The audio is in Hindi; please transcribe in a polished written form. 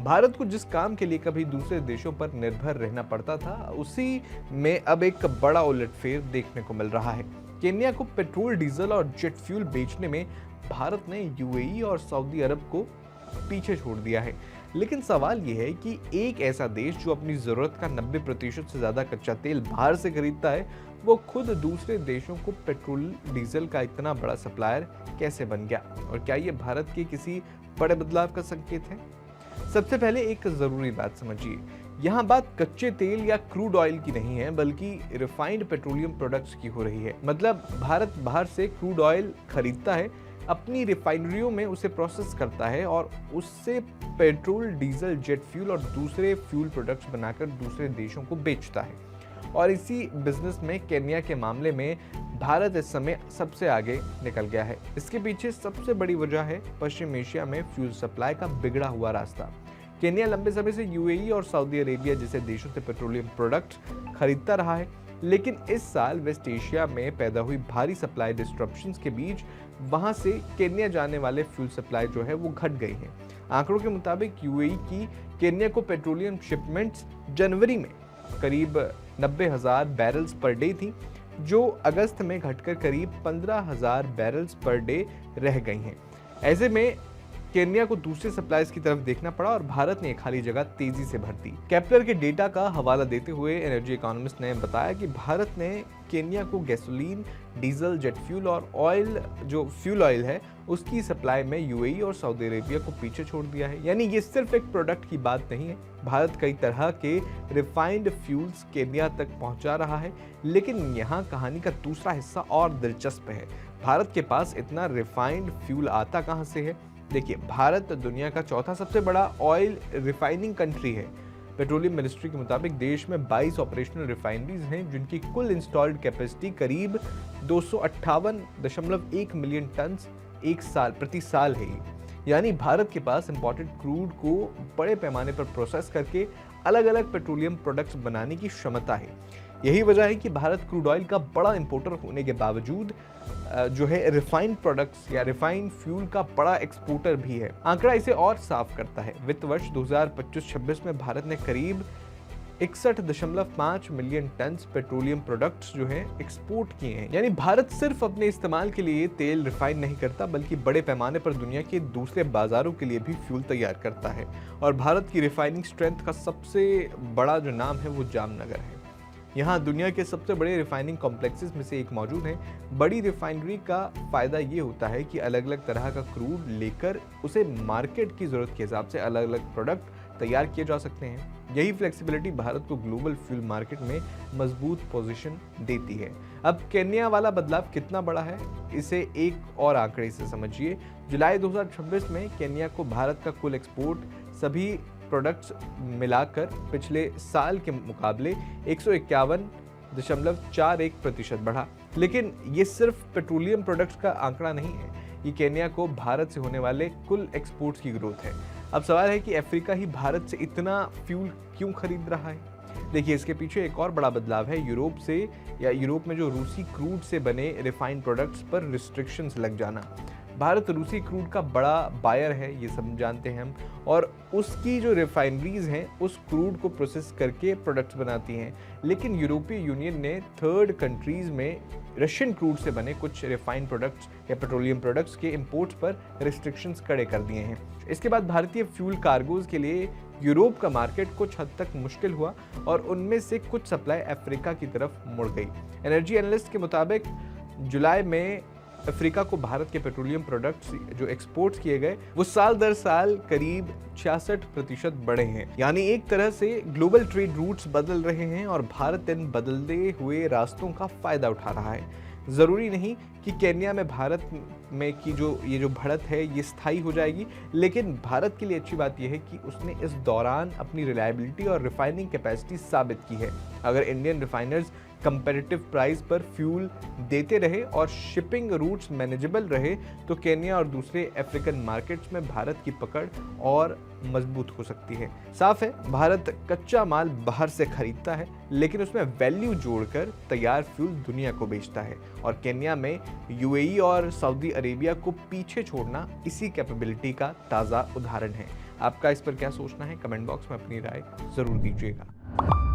भारत को जिस काम के लिए कभी दूसरे देशों पर निर्भर रहना पड़ता था, उसी में अब एक बड़ा उलटफेर देखने को मिल रहा है। केन्या को पेट्रोल, डीजल और जेट फ्यूल बेचने में भारत ने यूएई और सऊदी अरब को पीछे छोड़ दिया है। लेकिन सवाल यह है कि एक ऐसा देश जो अपनी जरूरत का 90% से ज्यादा कच्चा तेल बाहर से खरीदता है, वो खुद दूसरे देशों को पेट्रोल, डीजल का इतना बड़ा सप्लायर कैसे बन गया? और क्या ये भारत के किसी बड़े बदलाव का संकेत है? सबसे पहले एक जरूरी बात समझिए, यहाँ बात कच्चे तेल या क्रूड ऑयल की नहीं है, बल्कि रिफाइंड पेट्रोलियम प्रोडक्ट्स की हो रही है। मतलब भारत बाहर से क्रूड ऑयल खरीदता है, अपनी रिफाइनरियों में उसे प्रोसेस करता है और उससे पेट्रोल, डीजल, जेट फ्यूल और दूसरे फ्यूल प्रोडक्ट्स बनाकर दूसरे देशों को बेचता है। और इसी बिजनेस में केन्या के मामले में भारत इस समय सबसे आगे निकल गया है। इसके पीछे सबसे बड़ी वजह है पश्चिम एशिया में फ्यूल सप्लाई का बिगड़ा हुआ रास्ता। केन्या लंबे समय से यूएई और सऊदी अरेबिया जैसे देशों से पेट्रोलियम प्रोडक्ट खरीदता रहा है, लेकिन इस साल वेस्ट एशिया में पैदा हुई भारी सप्लाई डिस्ट्रप्शंस के बीच वहां से केन्या जाने वाले फ्यूल सप्लाई जो है वो घट गई है। आंकड़ों के मुताबिक यूएई की केन्या को पेट्रोलियम शिपमेंट्स जनवरी में करीब 90,000 बैरल्स पर डे थी, जो अगस्त में घटकर करीब 15,000 बैरल्स पर डे रह गई हैं। ऐसे में केन्या को दूसरे सप्लायर्स की तरफ देखना पड़ा और भारत ने एक खाली जगह तेजी से भर दी। केपलर के डेटा का हवाला देते हुए एनर्जी इकोनॉमिस्ट ने बताया कि भारत ने केन्या को गैसोलीन, डीजल, जेट फ्यूल और ऑयल, जो फ्यूल ऑयल है, उसकी सप्लाई में यूएई और सऊदी अरेबिया को पीछे छोड़ दिया है। यानी ये सिर्फ एक प्रोडक्ट की बात नहीं है, भारत कई तरह के रिफाइंड फ्यूल्स केन्या तक पहुंचा रहा है। लेकिन यहाँ कहानी का दूसरा हिस्सा और दिलचस्प है। भारत के पास इतना रिफाइंड फ्यूल आता कहाँ से है? देखिए, भारत दुनिया का चौथा सबसे बड़ा ऑयल रिफाइनिंग कंट्री है। पेट्रोलियम मिनिस्ट्री के मुताबिक देश में 22 ऑपरेशनल रिफाइनरीज हैं, जिनकी कुल इंस्टॉल्ड कैपेसिटी करीब 258.1 मिलियन टन प्रति साल है। यानी भारत के पास इंपोर्टेड क्रूड को बड़े पैमाने पर प्रोसेस करके अलग अलग पेट्रोलियम प्रोडक्ट्स बनाने की क्षमता है। यही वजह है कि भारत क्रूड ऑयल का बड़ा इंपोर्टर होने के बावजूद जो है रिफाइंड प्रोडक्ट्स या रिफाइंड फ्यूल का बड़ा एक्सपोर्टर भी है। आंकड़ा इसे और साफ करता है। वित्त वर्ष 2025-26 में भारत ने करीब 61.5 मिलियन टन पेट्रोलियम प्रोडक्ट्स जो है एक्सपोर्ट किए हैं। यानी भारत सिर्फ अपने इस्तेमाल के लिए तेल रिफाइन नहीं करता, बल्कि बड़े पैमाने पर दुनिया के दूसरे बाजारों के लिए भी फ्यूल तैयार करता है। और भारत की रिफाइनिंग स्ट्रेंथ का सबसे बड़ा जो नाम है वो जामनगर है। यहाँ दुनिया के सबसे बड़े रिफाइनिंग कॉम्प्लेक्सेस में से एक मौजूद है। बड़ी रिफाइनरी का फायदा ये होता है कि अलग अलग तरह का क्रूड लेकर उसे मार्केट की जरूरत के हिसाब से अलग अलग प्रोडक्ट तैयार किए जा सकते हैं। यही फ्लेक्सिबिलिटी भारत को ग्लोबल फ्यूल मार्केट में मजबूत पोजीशन देती है। अब केन्या वाला बदलाव कितना बड़ा है, इसे एक और आंकड़े से समझिए। जुलाई 2026 में केन्या को भारत का कुल एक्सपोर्ट सभी प्रोडक्ट्स मिलाकर पिछले साल के मुकाबले 151.41% बढ़ा। लेकिन ये सिर्फ पेट्रोलियम प्रोडक्ट्स का आंकड़ा नहीं है, ये केन्या को भारत से होने वाले कुल एक्सपोर्ट्स की ग्रोथ है। अब सवाल है कि अफ्रीका ही भारत से इतना फ्यूल क्यों खरीद रहा है? देखिए, इसके पीछे एक और बड़ा बदलाव है। यूरोप में जो रूसी क्रूड से बने रिफाइंड प्रोडक्ट्स पर रिस्ट्रिक्शंस लग जाना। भारत रूसी क्रूड का बड़ा बायर है, ये सब जानते हैं हम, और उसकी जो रिफाइनरीज हैं उस क्रूड को प्रोसेस करके प्रोडक्ट्स बनाती हैं। लेकिन यूरोपीय यूनियन ने थर्ड कंट्रीज में रशियन क्रूड से बने कुछ रिफाइंड प्रोडक्ट्स या पेट्रोलियम प्रोडक्ट्स के इंपोर्ट्स पर रिस्ट्रिक्शंस कड़े कर दिए हैं। इसके बाद भारतीय फ्यूल कार्गोज के लिए यूरोप का मार्केट कुछ हद तक मुश्किल हुआ और उनमें से कुछ सप्लाई अफ्रीका की तरफ मुड़ गई। एनर्जी एनालिस्ट के मुताबिक जुलाई में अफ्रीका को भारत के पेट्रोलियम प्रोडक्ट्स जो एक्सपोर्ट किए गए वो साल दर साल करीब 66% बढ़े हैं। यानी एक तरह से ग्लोबल ट्रेड रूट्स बदल रहे हैं और भारत इन बदलते हुए रास्तों का फायदा उठा रहा है। ज़रूरी नहीं कि केन्या में भारत में की ये जो बढ़त है ये स्थायी हो जाएगी, लेकिन भारत के लिए अच्छी बात यह है कि उसने इस दौरान अपनी रिलायबिलिटी और रिफाइनिंग कैपेसिटी साबित की है। अगर इंडियन रिफाइनर्स कंपैरेटिव प्राइस पर फ्यूल देते रहे और शिपिंग रूट्स मैनेजेबल रहे, तो केन्या और दूसरे अफ्रीकन मार्केट्स में भारत की पकड़ और मजबूत हो सकती है। साफ है, भारत कच्चा माल बाहर से खरीदता है, लेकिन उसमें वैल्यू जोड़कर तैयार फ्यूल दुनिया को बेचता है। और केन्या में यूएई और सऊदी अरेबिया को पीछे छोड़ना इसी कैपेबिलिटी का ताज़ा उदाहरण है। आपका इस पर क्या सोचना है, कमेंट बॉक्स में अपनी राय जरूर दीजिएगा।